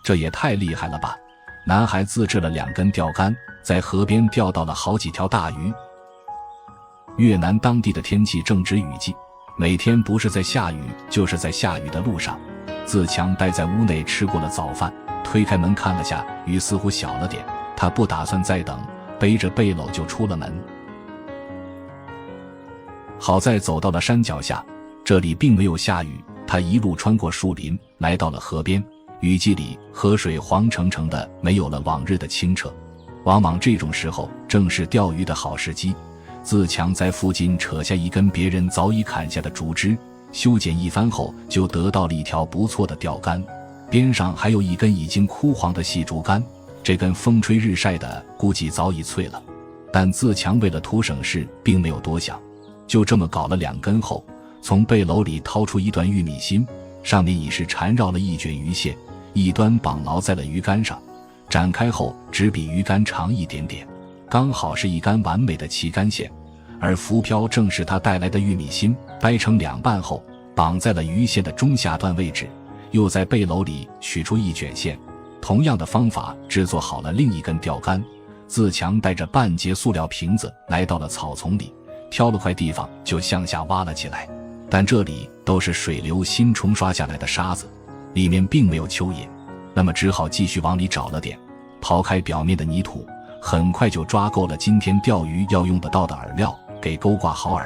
这也太厉害了吧！男孩自制了2根钓竿，在河边钓到了好几条大鱼。越南当地的天气正值雨季，每天不是在下雨就是在下雨的路上。自强待在屋内吃过了早饭，推开门看了下，雨似乎小了点，他不打算再等，背着背篓就出了门。好在走到了山脚下，这里并没有下雨，他一路穿过树林，来到了河边。雨季里河水黄澄澄的，没有了往日的清澈。往往这种时候正是钓鱼的好时机。自强在附近扯下一根别人早已砍下的竹枝，修剪一番后就得到了一条不错的钓竿，边上还有一根已经枯黄的细竹竿，这根风吹日晒的估计早已脆了。但自强为了图省事，并没有多想，就这么搞了2根后，从背篓里掏出一段玉米芯，上面已是缠绕了一卷鱼线，一端绑牢在了鱼竿上，展开后只比鱼竿长一点点，刚好是一杆完美的旗杆线。而浮漂正是他带来的玉米芯，掰成2半后绑在了鱼线的中下段位置，又在背篓里取出一卷线，同样的方法制作好了另一根钓竿。自强带着半截塑料瓶子来到了草丛里，挑了块地方就向下挖了起来，但这里都是水流新冲刷下来的沙子，里面并没有蚯蚓，那么只好继续往里找了点，刨开表面的泥土，很快就抓够了今天钓鱼要用得到的饵料，给钩挂好饵。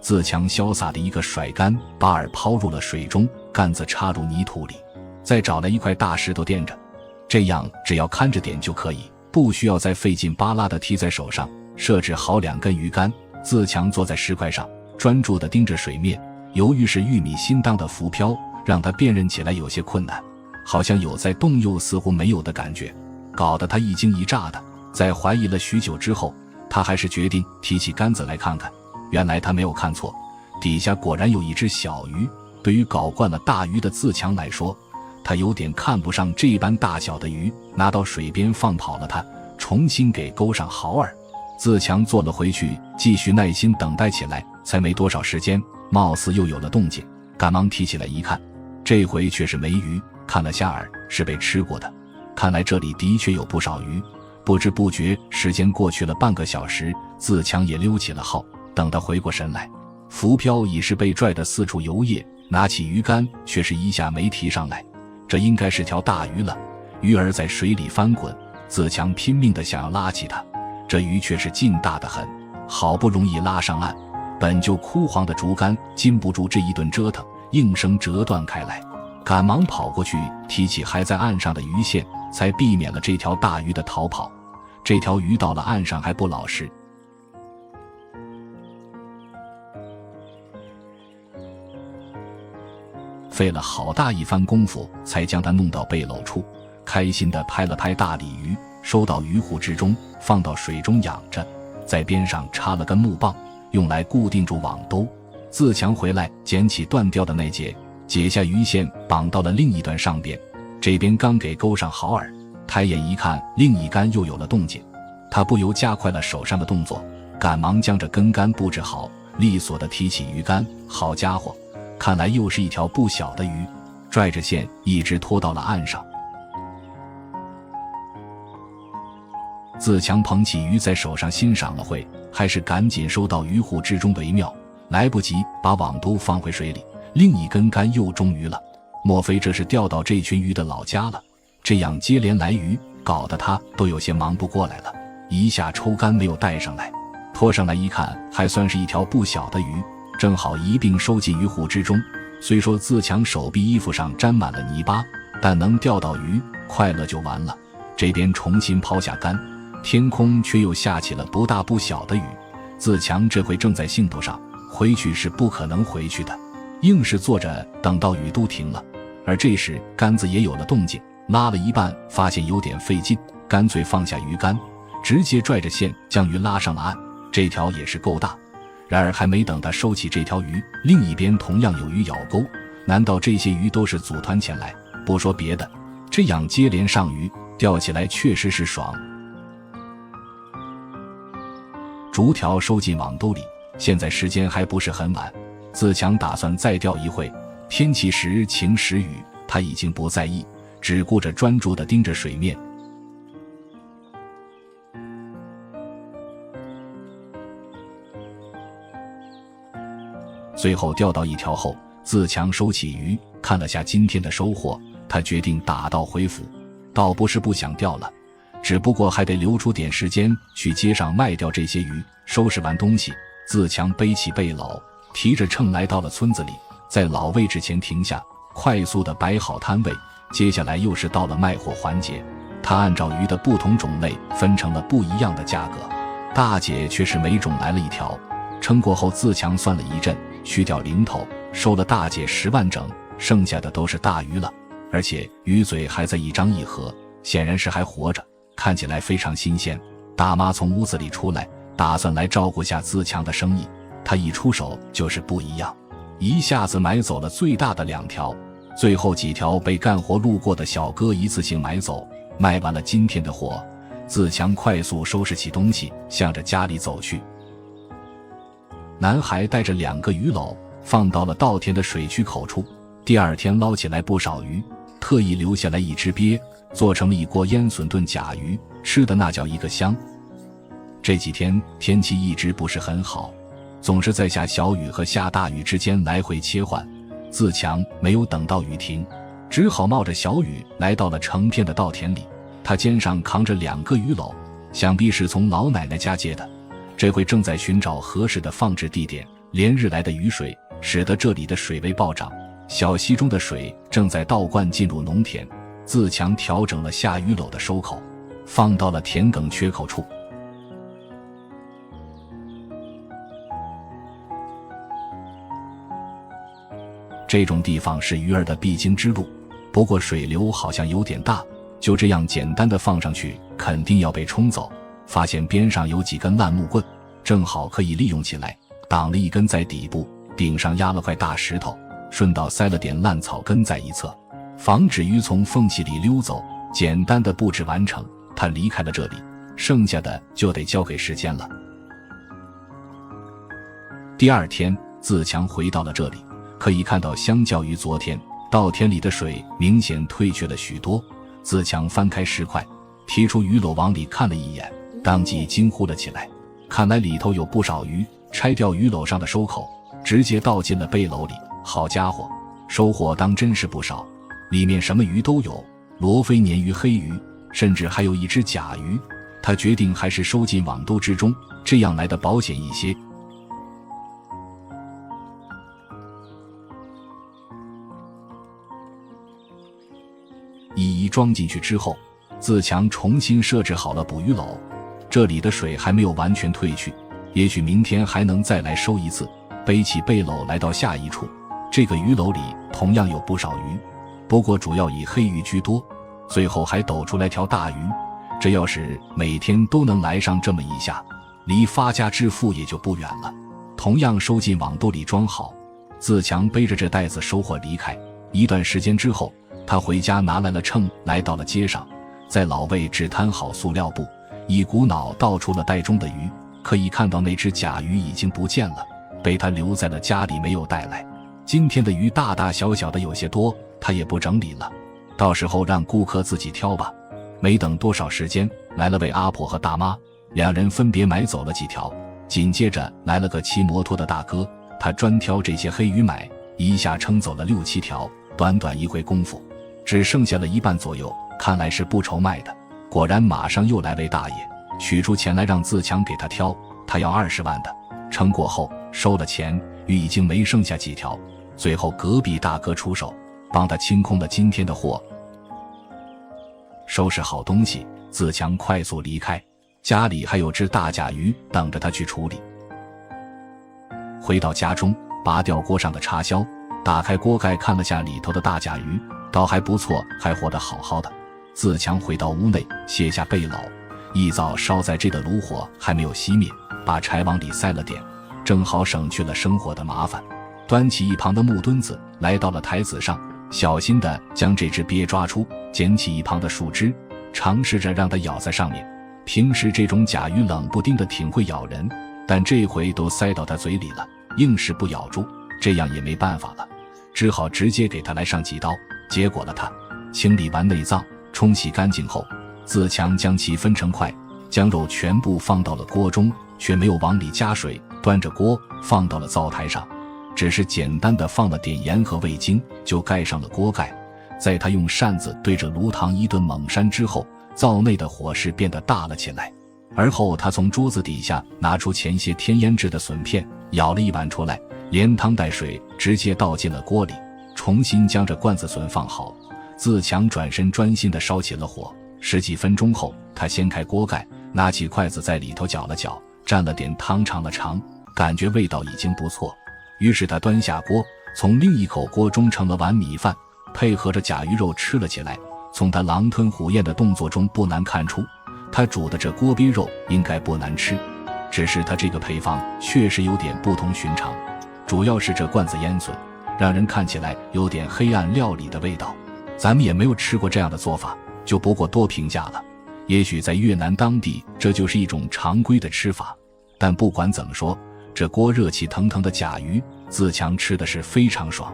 自强潇洒的一个甩竿，把饵抛入了水中，杆子插入泥土里，再找来一块大石头垫着，这样只要看着点就可以，不需要再费劲巴拉地提在手上。设置好2根鱼竿，自强坐在石块上，专注地盯着水面。由于是玉米芯当的浮漂，让他辨认起来有些困难，好像有在动又似乎没有的感觉，搞得他一惊一乍的。在怀疑了许久之后，他还是决定提起杆子来看看。原来他没有看错，底下果然有一只小鱼。对于搞惯了大鱼的自强来说，他有点看不上这般大小的鱼，拿到水边放跑了它，重新给钩上好饵。自强坐了回去，继续耐心等待起来。才没多少时间，貌似又有了动静，赶忙提起来一看，这回却是没鱼，看了下饵，是被吃过的。看来这里的确有不少鱼。不知不觉时间过去了半个小时，自强也溜起了号。等他回过神来，浮漂已是被拽得四处游曳，拿起鱼竿却是一下没提上来。这应该是条大鱼了，鱼儿在水里翻滚，自强拼命地想要拉起它，这鱼却是劲大得很，好不容易拉上岸，本就枯黄的竹竿禁不住这一顿折腾，应声折断开来。赶忙跑过去提起还在岸上的鱼线，才避免了这条大鱼的逃跑。这条鱼到了岸上还不老实，费了好大一番功夫才将它弄到背篓处，开心地拍了拍大鲤鱼，收到鱼护之中，放到水中养着，在边上插了根木棒，用来固定住网兜。自强回来捡起断掉的那节，解下鱼线绑到了另一端上边，这边刚给钩上好饵，抬眼一看另一竿又有了动静，他不由加快了手上的动作，赶忙将这根竿布置好，利索地提起鱼竿。好家伙，看来又是一条不小的鱼，拽着线一直拖到了岸上。自强捧起鱼在手上欣赏了会，还是赶紧收到鱼护之中为妙，来不及把网兜放回水里，另一根竿又中鱼了。莫非这是钓到这群鱼的老家了？这样接连来鱼，搞得他都有些忙不过来了。一下抽竿没有带上来，拖上来一看，还算是一条不小的鱼，正好一并收进鱼护之中。虽说自强手臂衣服上沾满了泥巴，但能钓到鱼，快乐就完了。这边重新抛下竿，天空却又下起了不大不小的雨。自强这回正在兴头上，回去是不可能回去的，硬是坐着等到雨都停了。而这时杆子也有了动静，拉了一半发现有点费劲，干脆放下鱼竿，直接拽着线将鱼拉上了岸。这条也是够大，然而还没等他收起这条鱼，另一边同样有鱼咬钩。难道这些鱼都是组团前来？不说别的，这样接连上鱼，钓起来确实是爽。竹条收进网兜里，现在时间还不是很晚，自强打算再钓一会。天气时晴时雨，他已经不在意，只顾着专注地盯着水面。最后钓到一条后，自强收起鱼，看了下今天的收获，他决定打道回府。倒不是不想钓了，只不过还得留出点时间去街上卖掉这些鱼。收拾完东西，自强背起背篓，提着秤来到了村子里，在老位置前停下，快速地摆好摊位。接下来又是到了卖货环节，他按照鱼的不同种类分成了不一样的价格。大姐却是每种来了一条，称过后自强算了一阵，去掉零头，收了大姐10万整，剩下的都是大鱼了，而且鱼嘴还在一张一合，显然是还活着，看起来非常新鲜。大妈从屋子里出来，打算来照顾下自强的生意，她一出手就是不一样，一下子买走了最大的2条，最后几条被干活路过的小哥一次性买走。卖完了今天的货，自强快速收拾起东西，向着家里走去。男孩带着2个鱼篓放到了稻田的水渠口处，第2天捞起来不少鱼，特意留下来1只鳖，做成了一锅腌笋炖甲鱼，吃的那叫一个香。这几天天气一直不是很好，总是在下小雨和下大雨之间来回切换。自强没有等到雨停，只好冒着小雨来到了成片的稻田里。他肩上扛着2个鱼篓，想必是从老奶奶家借的，这回正在寻找合适的放置地点。连日来的雨水使得这里的水位暴涨，小溪中的水正在倒灌进入农田。自强调整了下鱼篓的收口，放到了田埂缺口处。这种地方是鱼儿的必经之路，不过水流好像有点大，就这样简单的放上去肯定要被冲走。发现边上有几根烂木棍，正好可以利用起来，挡了一根在底部，顶上压了块大石头，顺道塞了点烂草根在一侧，防止鱼从缝隙里溜走。简单的布置完成，他离开了这里，剩下的就得交给时间了。第2天，自强回到了这里，可以看到相较于昨天，稻田里的水明显退去了许多。自强翻开石块，提出鱼篓往里看了一眼，当即惊呼了起来，看来里头有不少鱼。拆掉鱼篓上的收口，直接倒进了背篓里。好家伙，收获当真是不少，里面什么鱼都有，罗非鲶鱼、黑鱼，甚至还有1只甲鱼。他决定还是收进网兜之中，这样来的保险一些。一一装进去之后，自强重新设置好了捕鱼篓，这里的水还没有完全退去，也许明天还能再来收一次。背起背篓来到下一处，这个鱼篓里同样有不少鱼，不过主要以黑鱼居多，最后还抖出来条大鱼。这要是每天都能来上这么一下，离发家致富也就不远了。同样收进网兜里装好，自强背着这袋子收获离开。一段时间之后，他回家拿来了秤，来到了街上，在老位置摊好塑料布，一股脑倒出了袋中的鱼。可以看到那只甲鱼已经不见了，被他留在了家里，没有带来。今天的鱼大大小小的有些多，他也不整理了，到时候让顾客自己挑吧。没等多少时间，来了位阿婆和大妈，2人分别买走了几条。紧接着来了个骑摩托的大哥，他专挑这些黑鱼买，一下称走了6、7条。短短一会功夫，只剩下了1半左右，看来是不愁卖的。果然马上又来位大爷，取出钱来让自强给他挑，他要20万的。称过后收了钱，鱼已经没剩下几条。最后隔壁大哥出手，帮他清空了今天的货。收拾好东西，自强快速离开，家里还有只大甲鱼等着他去处理。回到家中，拔掉锅上的插销，打开锅盖看了下里头的大甲鱼，倒还不错，还活得好好的。自强回到屋内，卸下背篓，一早烧在这的炉火还没有熄灭，把柴往里塞了点，正好省去了生火的麻烦。端起一旁的木墩子，来到了台子上，小心地将这只鳖抓出，捡起一旁的树枝，尝试着让它咬在上面。平时这种甲鱼冷不丁的挺会咬人，但这回都塞到它嘴里了，硬是不咬住，这样也没办法了，只好直接给它来上几刀。结果了它清理完内脏，冲洗干净后，自强将其分成块，将肉全部放到了锅中，却没有往里加水，端着锅放到了灶台上，只是简单的放了点盐和味精，就盖上了锅盖。在他用扇子对着炉膛一顿猛扇之后，灶内的火势变得大了起来。而后他从桌子底下拿出前些天腌制的笋片，舀了一碗出来，连汤带水直接倒进了锅里，重新将这罐子笋放好。自强转身专心地烧起了火。十几分钟后，他掀开锅盖，拿起筷子在里头搅了搅，蘸了点汤尝了尝，感觉味道已经不错。于是他端下锅，从另一口锅中盛了碗米饭，配合着甲鱼肉吃了起来。从他狼吞虎咽的动作中不难看出，他煮的这锅鳖肉应该不难吃，只是他这个配方确实有点不同寻常，主要是这罐子腌笋让人看起来有点黑暗料理的味道。咱们也没有吃过这样的做法，就不过多评价了。也许在越南当地这就是一种常规的吃法，但不管怎么说，这锅热气腾腾的甲鱼，自强吃的是非常爽。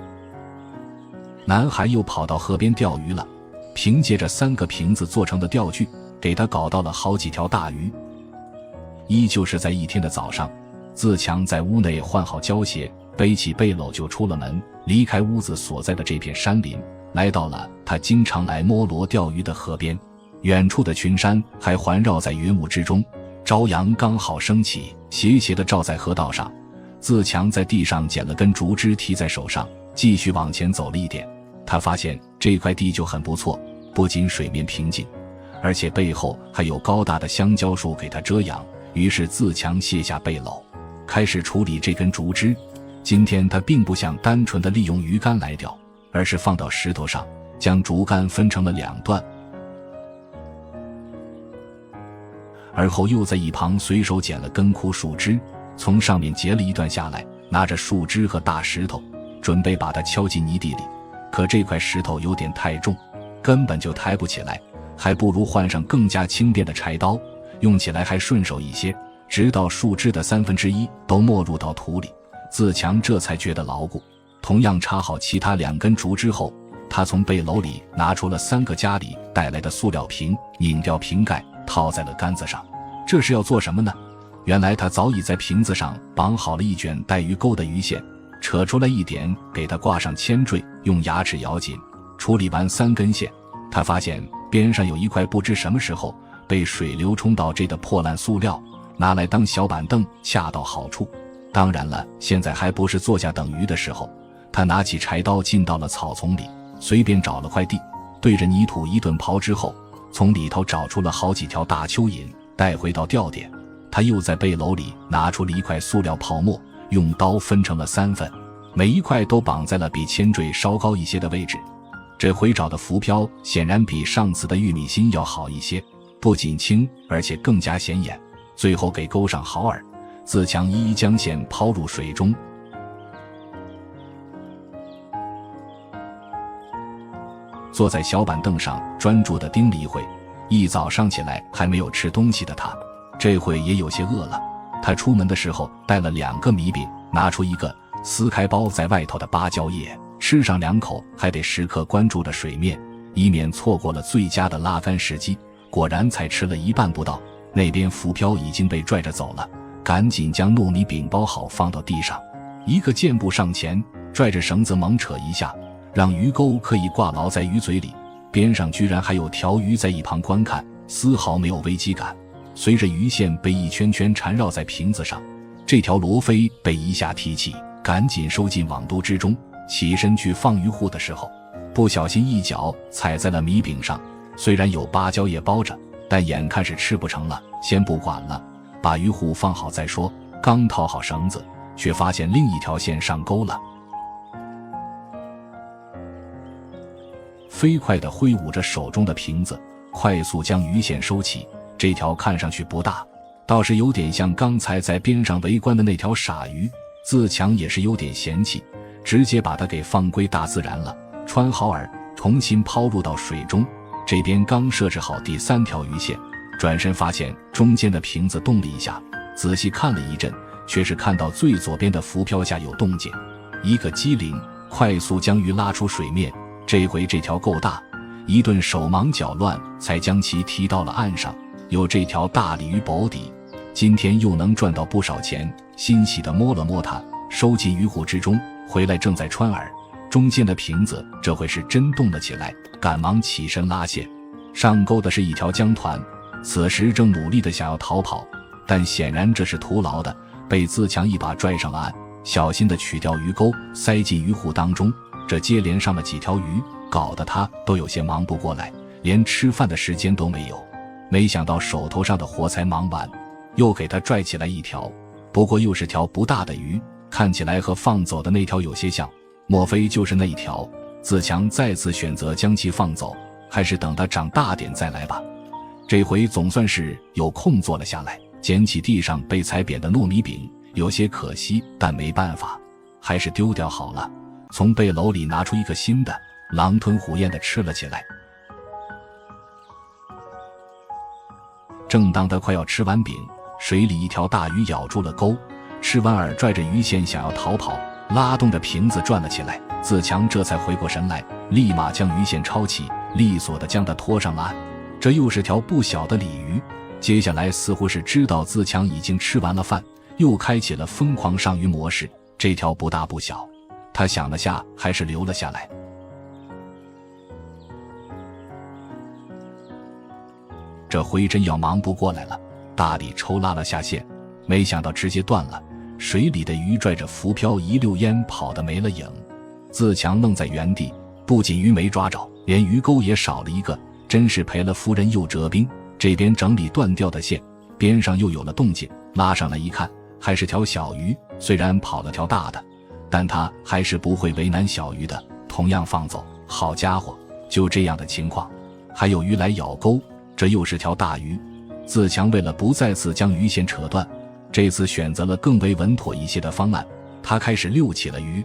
男孩又跑到河边钓鱼了，凭借着3个瓶子做成的钓具，给他搞到了好几条大鱼。依旧是在一天的早上，自强在屋内换好胶鞋，背起背篓就出了门，离开屋子所在的这片山林，来到了他经常来摸罗钓鱼的河边。远处的群山还环绕在云雾之中，朝阳刚好升起，斜斜地照在河道上。自强在地上捡了根竹枝提在手上，继续往前走了一点。他发现这块地就很不错，不仅水面平静，而且背后还有高大的香蕉树给他遮阳。于是自强卸下背篓，开始处理这根竹枝。今天他并不想单纯的利用鱼竿来钓，而是放到石头上，将竹竿分成了2段，而后又在一旁随手捡了根枯树枝，从上面截了一段下来，拿着树枝和大石头，准备把它敲进泥地里。可这块石头有点太重，根本就抬不起来，还不如换上更加轻便的柴刀，用起来还顺手一些。直到树枝的1/3都没入到土里，自强这才觉得牢固。同样插好其他2根竹枝后，他从背篓里拿出了3个家里带来的塑料瓶，拧掉瓶盖，套在了杆子上。这是要做什么呢？原来他早已在瓶子上绑好了一卷带鱼钩的鱼线，扯出来一点，给它挂上铅坠，用牙齿咬紧。处理完3根线，他发现边上有一块不知什么时候被水流冲到这的破烂塑料，拿来当小板凳恰到好处。当然了，现在还不是坐下等鱼的时候。他拿起柴刀进到了草丛里，随便找了块地，对着泥土一顿刨之后，从里头找出了好几条大蚯蚓，带回到钓点。他又在背篓里拿出了一块塑料泡沫，用刀分成了3份，每一块都绑在了比铅坠稍高一些的位置。这回找的浮漂显然比上次的玉米芯要好一些，不仅轻，而且更加显眼。最后给钩上好饵，自强一一将线抛入水中。坐在小板凳上专注地盯了一会，一早上起来还没有吃东西的他，这会也有些饿了。他出门的时候带了2个米饼，拿出一个，撕开包在外头的芭蕉叶，吃上2口，还得时刻关注着水面，以免错过了最佳的拉竿时机。果然才吃了一半不到，那边浮漂已经被拽着走了，赶紧将糯米饼包好放到地上，一个箭步上前，拽着绳子猛扯一下，让鱼钩可以挂牢在鱼嘴里。边上居然还有条鱼在一旁观看，丝毫没有危机感。随着鱼线被一圈圈缠绕在瓶子上，这条罗非被一下提起，赶紧收进网兜之中。起身去放鱼护的时候，不小心一脚踩在了米饼上，虽然有芭蕉叶包着，但眼看是吃不成了，先不管了，把鱼护放好再说。刚套好绳子，却发现另一条线上钩了。飞快地挥舞着手中的瓶子，快速将鱼线收起。这条看上去不大，倒是有点像刚才在边上围观的那条傻鱼。自强也是有点嫌弃，直接把它给放归大自然了。穿好饵，重新抛入到水中。这边刚设置好第3条鱼线，转身发现中间的瓶子动了一下，仔细看了一阵，却是看到最左边的浮漂下有动静，一个机灵，快速将鱼拉出水面。这回这条够大，一顿手忙脚乱才将其提到了岸上。有这条大鲤鱼保底，今天又能赚到不少钱，欣喜地摸了摸它，收进鱼壶之中。回来正在穿饵，中间的瓶子这回是真动了起来，赶忙起身拉线。上钩的是一条江团，此时正努力地想要逃跑，但显然这是徒劳的，被自强一把拽上了岸，小心地取掉鱼钩，塞进鱼壶当中。这接连上了几条鱼，搞得他都有些忙不过来，连吃饭的时间都没有。没想到手头上的活才忙完，又给他拽起来一条，不过又是条不大的鱼，看起来和放走的那条有些像，莫非就是那一条？自强再次选择将其放走，还是等它长大点再来吧。这回总算是有空坐了下来，捡起地上被踩扁的糯米饼，有些可惜，但没办法，还是丢掉好了。从背篓里拿出一个新的，狼吞虎咽地吃了起来。正当他快要吃完饼，水里一条大鱼咬住了钩，吃完饵拽着鱼线想要逃跑，拉动着瓶子转了起来。自强这才回过神来，立马将鱼线抄起，利索地将它拖上了岸。这又是条不小的鲤鱼，接下来似乎是知道自强已经吃完了饭，又开启了疯狂上鱼模式。这条不大不小，他想了下，还是留了下来。这回真要忙不过来了，大力抽拉了下线，没想到直接断了，水里的鱼拽着浮漂一溜烟跑得没了影。自强愣在原地，不仅鱼没抓着，连鱼钩也少了一个，真是赔了夫人又折兵。这边整理断掉的线，边上又有了动静，拉上来一看，还是条小鱼，虽然跑了条大的，但他还是不会为难小鱼的，同样放走。好家伙，就这样的情况，还有鱼来咬钩，这又是条大鱼。自强为了不再次将鱼线扯断，这次选择了更为稳妥一些的方案，他开始溜起了鱼。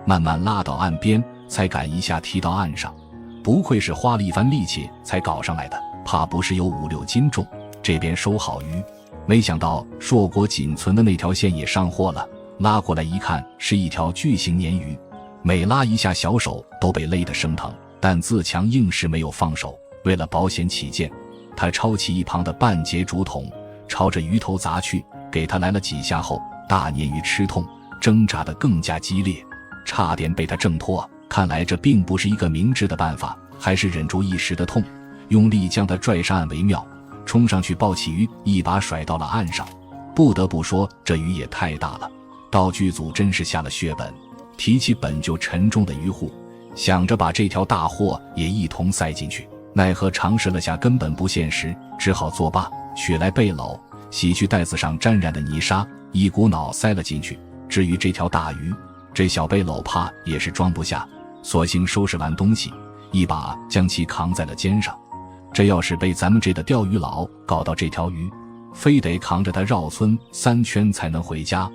慢慢拉到岸边，才敢一下提到岸上。不愧是花了一番力气才搞上来的，怕不是有5、6斤重。这边收好鱼，没想到硕果仅存的那条线也上货了，拉过来一看，是一条巨型鲶鱼，每拉一下小手都被勒得生疼，但自强硬是没有放手。为了保险起见，他抄起一旁的半截竹筒，朝着鱼头砸去，给他来了几下后，大鲶鱼吃痛，挣扎得更加激烈，差点被他挣脱。看来这并不是一个明智的办法，还是忍住一时的痛，用力将他拽上岸为妙。冲上去抱起鱼，一把甩到了岸上。不得不说，这鱼也太大了，道具组真是下了血本，提起本就沉重的鱼护，想着把这条大货也一同塞进去，奈何尝试了下根本不现实，只好作罢，取来背篓，洗去袋子上沾染的泥沙，一股脑塞了进去。至于这条大鱼，这小背篓怕也是装不下，索性收拾完东西，一把将其扛在了肩上。这要是被咱们这的钓鱼佬搞到这条鱼，非得扛着它绕村3圈才能回家。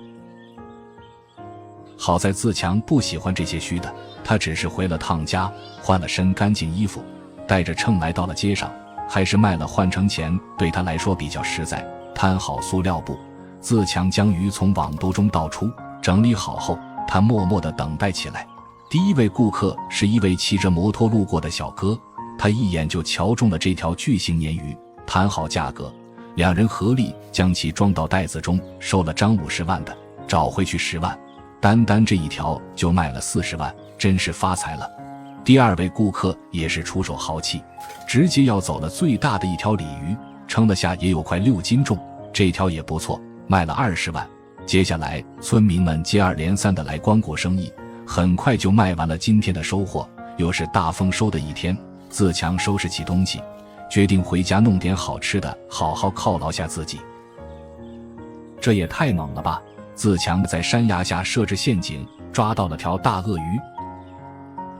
好在自强不喜欢这些虚的，他只是回了趟家，换了身干净衣服，带着秤来到了街上，还是卖了换成钱对他来说比较实在。摊好塑料布，自强将鱼从网兜中倒出，整理好后，他默默地等待起来。第一位顾客是一位骑着摩托路过的小哥，他一眼就瞧中了这条巨型鲶鱼，谈好价格，两人合力将其装到袋子中，收了张50万的，找回去10万，单单这一条就卖了40万，真是发财了。第二位顾客也是出手豪气，直接要走了最大的一条鲤鱼，称了下也有快6斤重，这条也不错，卖了20万。接下来村民们接二连三的来光顾生意，很快就卖完了今天的收获，又是大丰收的一天。自强收拾起东西，决定回家弄点好吃的，好好犒劳下自己。这也太猛了吧！自强在山崖下设置陷阱，抓到了条大鳄鱼。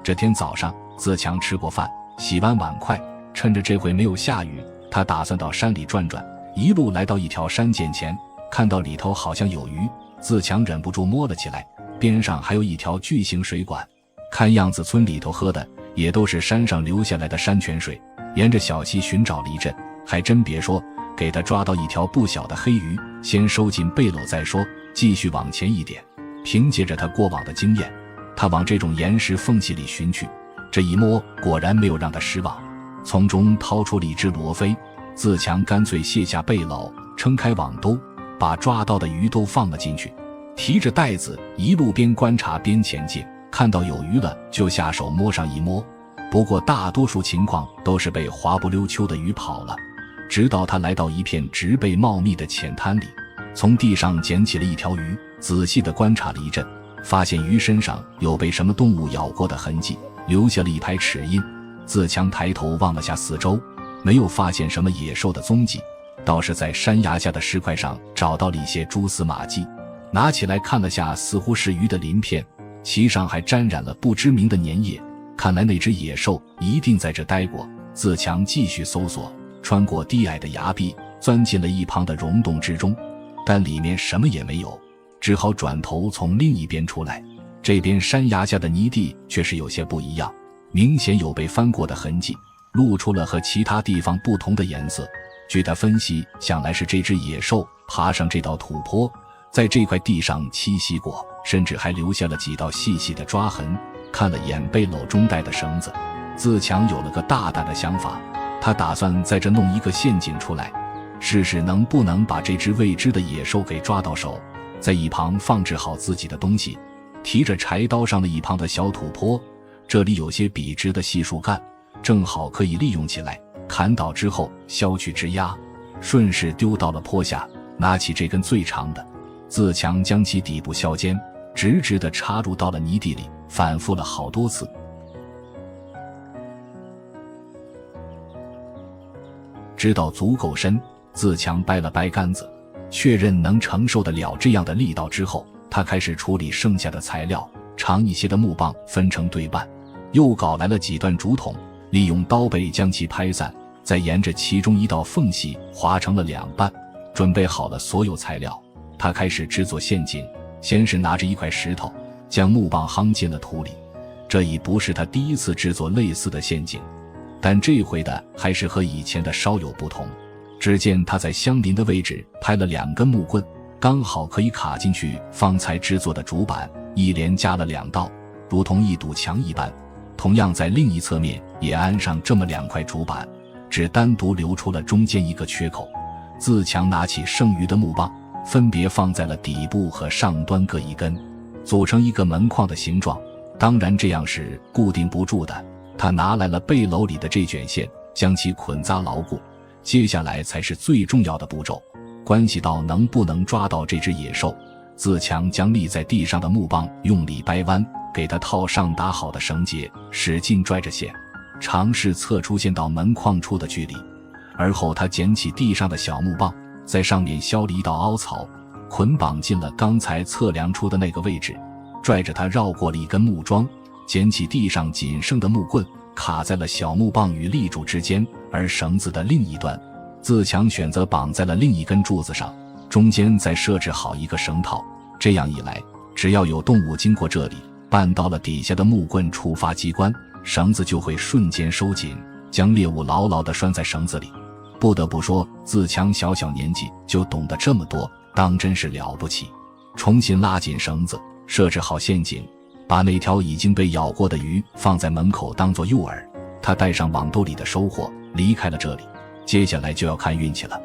这天早上，自强吃过饭，洗完碗筷，趁着这回没有下雨，他打算到山里转转。一路来到一条山涧前，看到里头好像有鱼，自强忍不住摸了起来，边上还有一条巨型水管，看样子村里头喝的也都是山上流下来的山泉水。沿着小溪寻找了一阵，还真别说，给他抓到一条不小的黑鱼，先收进背篓再说，继续往前一点。凭借着他过往的经验，他往这种岩石缝隙里寻去，这一摸果然没有让他失望，从中掏出了一只罗非。自强干脆卸下背篓，撑开网兜，把抓到的鱼都放了进去，提着袋子一路边观察边前进，看到有鱼了就下手摸上一摸。不过大多数情况都是被滑不溜秋的鱼跑了。直到他来到一片植被茂密的浅滩里，从地上捡起了一条鱼，仔细地观察了一阵，发现鱼身上有被什么动物咬过的痕迹，留下了一排齿印。自强抬头望了下四周，没有发现什么野兽的踪迹，倒是在山崖下的石块上找到了一些蛛丝马迹。拿起来看了下，似乎是鱼的鳞片，其上还沾染了不知名的粘液，看来那只野兽一定在这待过。自强继续搜索，穿过低矮的崖壁，钻进了一旁的溶洞之中，但里面什么也没有，只好转头从另一边出来。这边山崖下的泥地却是有些不一样，明显有被翻过的痕迹，露出了和其他地方不同的颜色。据他分析，想来是这只野兽爬上这道土坡，在这块地上栖息过，甚至还留下了几道细细的抓痕。看了眼背篓中带的绳子，自强有了个大胆的想法，他打算在这弄一个陷阱出来，试试能不能把这只未知的野兽给抓到手。在一旁放置好自己的东西，提着柴刀上了一旁的小土坡，这里有些笔直的细树干，正好可以利用起来。砍倒之后削去枝丫，顺势丢到了坡下，拿起这根最长的，自强将其底部削尖，直直地插入到了泥地里，反复了好多次。直到足够深，自强掰了掰杆子，确认能承受得了这样的力道之后，他开始处理剩下的材料。长一些的木棒分成对半，又搞来了几段竹筒，利用刀背将其拍散，再沿着其中一道缝隙划成了两半。准备好了所有材料，他开始制作陷阱。先是拿着一块石头，将木棒夯进了土里。这已不是他第一次制作类似的陷阱，但这回的还是和以前的稍有不同。只见他在相邻的位置拍了2根木棍，刚好可以卡进去方才制作的竹板，一连加了2道，如同一堵墙一般。同样在另一侧面也安上这么2块竹板，只单独留出了中间一个缺口。自强拿起剩余的木棒，分别放在了底部和上端各一根，组成一个门框的形状。当然这样是固定不住的，他拿来了背篓里的这卷线，将其捆扎牢固。接下来才是最重要的步骤，关系到能不能抓到这只野兽。自强将立在地上的木棒用力掰弯，给它套上打好的绳结，使劲拽着线，尝试测出线到门框处的距离。而后他捡起地上的小木棒，在上面削了一道凹槽，捆绑进了刚才测量出的那个位置，拽着它绕过了一根木桩，捡起地上仅剩的木棍，卡在了小木棒与立柱之间，而绳子的另一端，自强选择绑在了另一根柱子上，中间再设置好一个绳套。这样一来，只要有动物经过这里，绊到了底下的木棍触发机关，绳子就会瞬间收紧，将猎物牢牢地拴在绳子里。不得不说，自强小年纪就懂得这么多，当真是了不起。重新拉紧绳子，设置好陷阱，把那条已经被咬过的鱼放在门口当作诱饵。他带上网兜里的收获，离开了这里。接下来就要看运气了。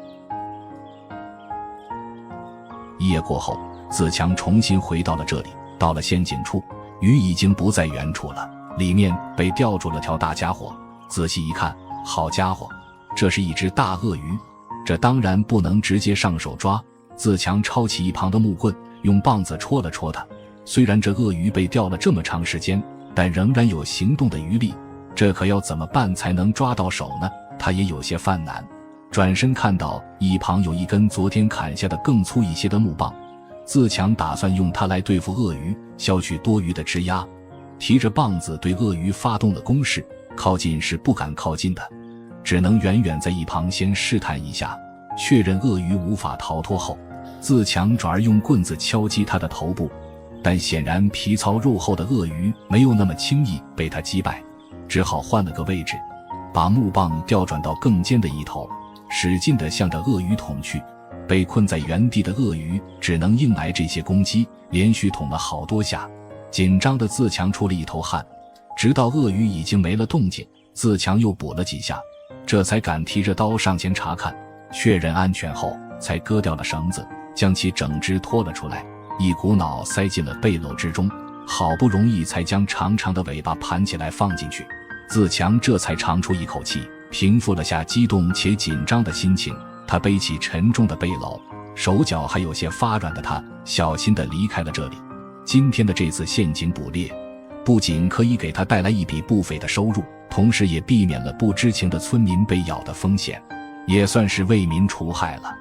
一夜过后，自强重新回到了这里，到了陷阱处，鱼已经不在原处了，里面被吊住了条大家伙。仔细一看，好家伙，这是一只大鳄鱼。这当然不能直接上手抓，自强抄起一旁的木棍，用棒子戳了戳它。虽然这鳄鱼被吊了这么长时间，但仍然有行动的余力，这可要怎么办才能抓到手呢？他也有些犯难。转身看到一旁有一根昨天砍下的更粗一些的木棒，自强打算用它来对付鳄鱼，削去多余的枝丫。提着棒子对鳄鱼发动了攻势，靠近是不敢靠近的，只能远远在一旁先试探一下，确认鳄鱼无法逃脱后，自强转而用棍子敲击它的头部。但显然皮糙肉厚的鳄鱼没有那么轻易被他击败，只好换了个位置，把木棒调转到更尖的一头，使劲地向着鳄鱼捅去。被困在原地的鳄鱼只能硬挨这些攻击，连续捅了好多下。紧张的自强出了一头汗，直到鳄鱼已经没了动静，自强又补了几下，这才敢提着刀上前查看，确认安全后才割掉了绳子，将其整只拖了出来，一股脑塞进了背篓之中，好不容易才将长长的尾巴盘起来放进去。自强这才长出一口气，平复了下激动且紧张的心情。他背起沉重的背篓，手脚还有些发软的他小心地离开了这里。今天的这次陷阱捕猎不仅可以给他带来一笔不菲的收入，同时也避免了不知情的村民被咬的风险，也算是为民除害了。